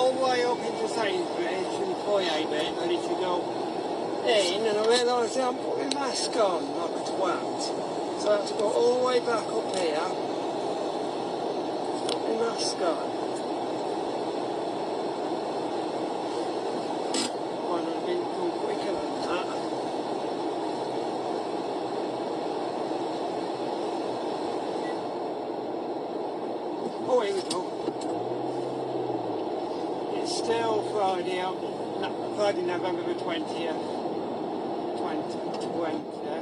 all the way up into Sainsbury's and the foyer bit, ready to go in, and I realised I haven't put my mask on like a twat. So I had to go all the way back up here, put my mask on. Why not have been done quicker than that? Oh, here we go. It's still Friday, Friday, November the 20th, 2020.